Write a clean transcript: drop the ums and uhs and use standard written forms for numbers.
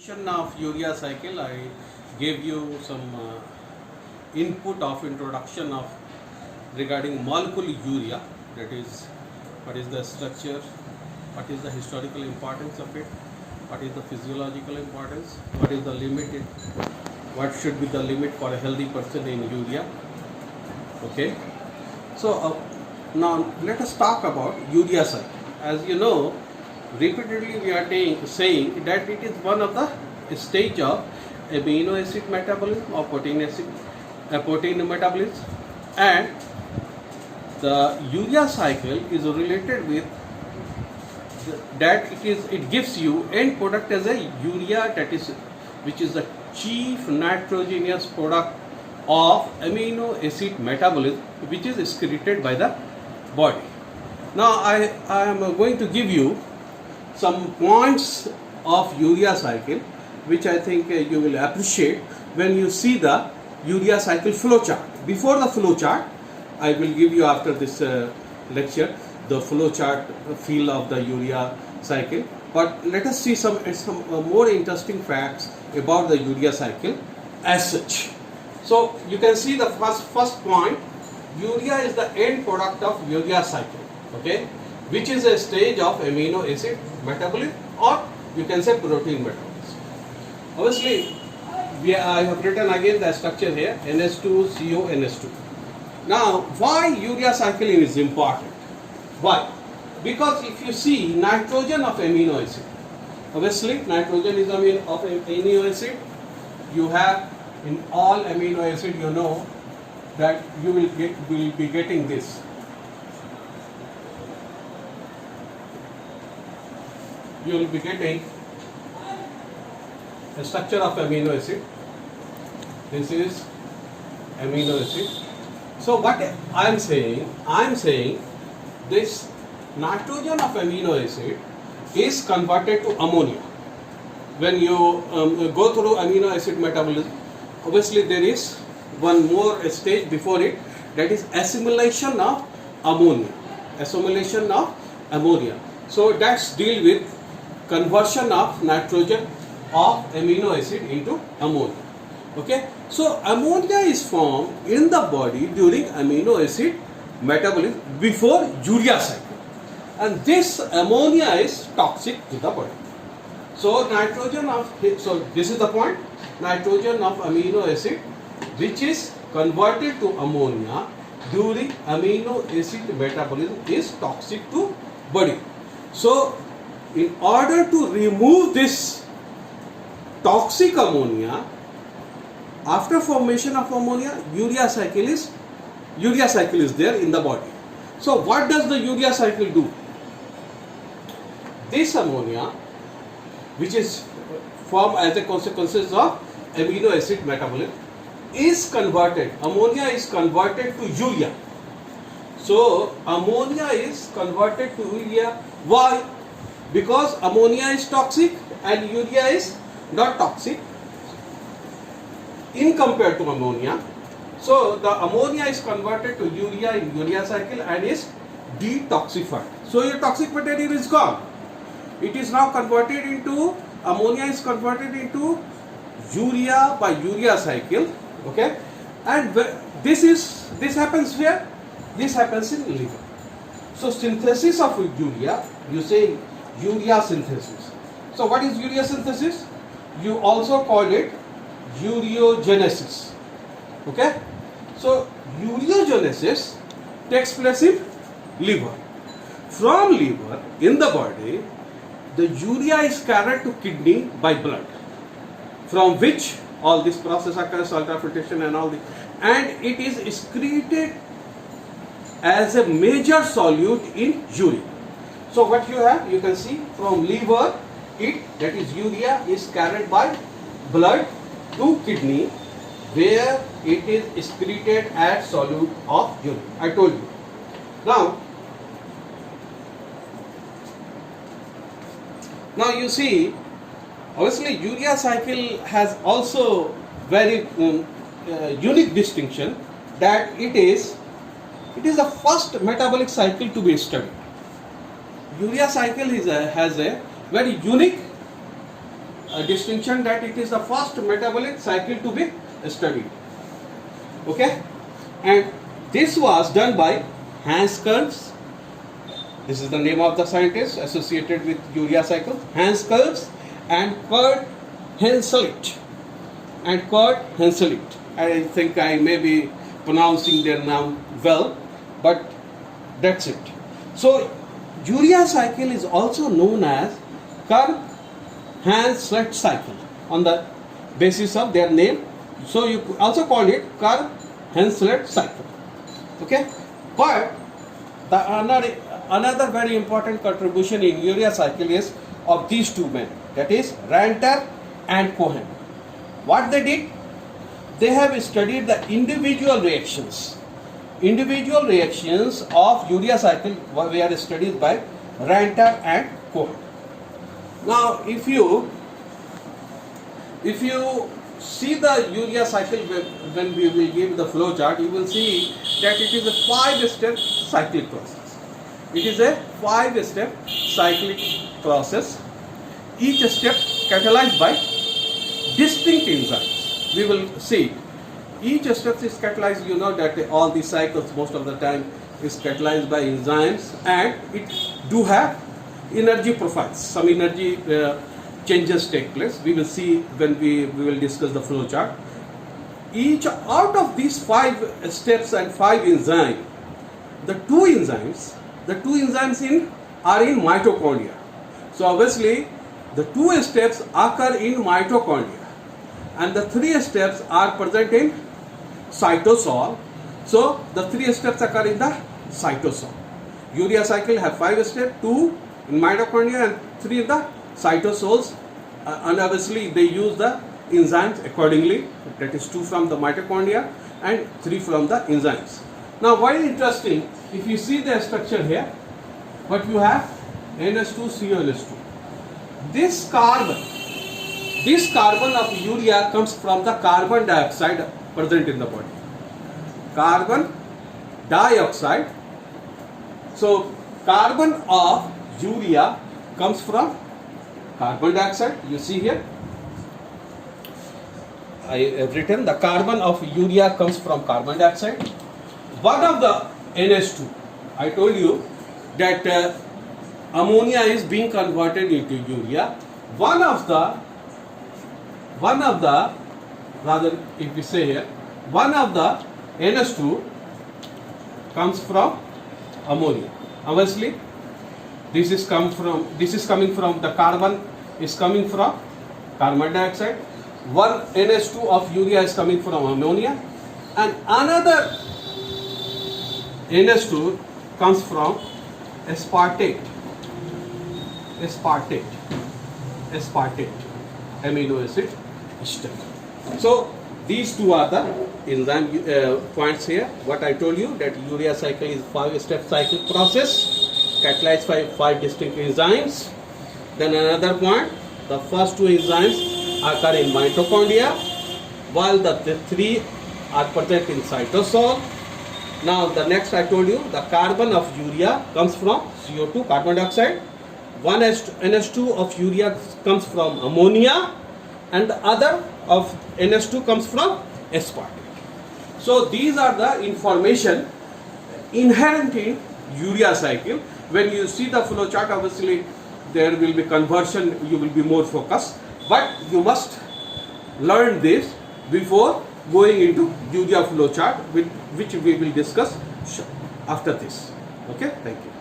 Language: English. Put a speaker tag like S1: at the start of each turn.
S1: Of urea cycle, I gave you some input of introduction of regarding molecule urea, that is what is the structure, what is the historical importance of it, what is the physiological importance, what is the limit, what should be the limit for a healthy person in urea. Okay, so now let us talk about urea cycle. As you know, repeatedly we are saying that it is one of the stage of amino acid metabolism or protein metabolism, and the urea cycle is related with that it gives you end product as a urea, that is which is the chief nitrogenous product of amino acid metabolism, which is excreted by the body. Now I am going to give you some points of urea cycle which I think you will appreciate when you see the urea cycle flow chart. Before the flow chart, I will give you after this lecture the flow chart feel of the urea cycle. But let us see some more interesting facts about the urea cycle as such. So you can see the first point, urea is the end product of urea cycle, okay, which is a stage of amino acid metabolism, or you can say protein metabolism. Obviously, I have written again the structure here, NH2CO NH2. Now, why urea cycle is important? Why? Because if you see nitrogen of amino acid, obviously nitrogen is of amino acid. You have in all amino acid, you know that you will be getting this. You will be getting a structure of amino acid. This is amino acid. So what I am saying this nitrogen of amino acid is converted to ammonia. When you go through amino acid metabolism, obviously there is one more stage before it, that is assimilation of ammonia. Assimilation of ammonia. So that's deal with conversion of nitrogen of amino acid into ammonia. Okay, so ammonia is formed in the body during amino acid metabolism before urea cycle, and this ammonia is toxic to the body. So this is the point, nitrogen of amino acid which is converted to ammonia during amino acid metabolism is toxic to body. So in order to remove this toxic ammonia, after formation of ammonia, urea cycle is there in the body. So what does the urea cycle do? This ammonia, which is formed as a consequence of amino acid metabolism, is converted. Ammonia is converted to urea. So ammonia is converted to urea. Why? Because ammonia is toxic and urea is not toxic in compared to ammonia. So the ammonia is converted to urea in urea cycle and is detoxified. So your toxic material is gone. It is now converted into, ammonia is converted into urea by urea cycle. Okay, and this happens where? This happens in liver. So synthesis of urea, you say urea synthesis. So what is urea synthesis? You also call it ureogenesis. Okay, so ureogenesis takes place in liver. From liver in the body, the urea is carried to kidney by blood, from which all this process occurs, ultrafiltration and all this, and it is excreted as a major solute in urine. So what you have, you can see from liver, that is urea is carried by blood to kidney, where it is excreted as solute of urine. I told you. Now you see, obviously urea cycle has also very unique distinction, that it is the first metabolic cycle to be studied. Urea cycle has a very unique a distinction that it is the first metabolic cycle to be studied. Okay, and this was done by Hans Krebs. This is the name of the scientist associated with urea cycle. Hans Krebs and Kurt Henseleit. I think I may be pronouncing their name well, but that's it. So urea cycle is also known as Krebs-Henseleit cycle on the basis of their name. So you also call it Krebs-Henseleit cycle. Okay, but another very important contribution in urea cycle is of these two men, that is Ranter and Cohen. What they did? They have studied the individual reactions. Individual reactions of urea cycle were studied by Ranter and Cohen. Now, if you see the urea cycle when we will give the flow chart, you will see that it is a 5-step cyclic process. It is a 5-step cyclic process. Each step catalyzed by distinct enzymes. We will see each step is catalyzed. You know that all these cycles most of the time is catalyzed by enzymes, and it do have energy profiles. Some energy changes take place. We will see when we will discuss the flow chart. Each out of these 5 steps and 5 enzymes, the two enzymes are in mitochondria. So obviously the 2 steps occur in mitochondria and the 3 steps are present in cytosol. So the 3 steps occur in the cytosol. Urea cycle have 5 steps, 2 in mitochondria and 3 in the cytosols, and obviously they use the enzymes accordingly, that is 2 from the mitochondria and 3 from the enzymes. Now very interesting, if you see the structure here, what you have, NH2CONH2. This carbon of urea comes from the carbon dioxide present in the body. Carbon dioxide. So carbon of urea comes from carbon dioxide. You see here, I have written the carbon of urea comes from carbon dioxide. One of the NH2, I told you that ammonia is being converted into urea. One of the rather, if we say here, one of the NH2 comes from ammonia. Obviously this is coming from the carbon is coming from carbon dioxide. One NH2 of urea is coming from ammonia, and another NH2 comes from aspartate amino acid ester. So these two are the enzyme points here. What I told you, that urea cycle is 5-step cyclic process catalyzed by 5 distinct enzymes. Then another point, the first 2 enzymes occur in mitochondria, while the 3 are present in cytosol. Now the next I told you, the carbon of urea comes from CO2, carbon dioxide. One NH2 of urea comes from ammonia, and the other of NH2 comes from aspartate. So these are the information inherent in urea cycle. When you see the flow chart, obviously there will be conversion, you will be more focused, but you must learn this before going into urea flow chart, which we will discuss after this. Okay, thank you.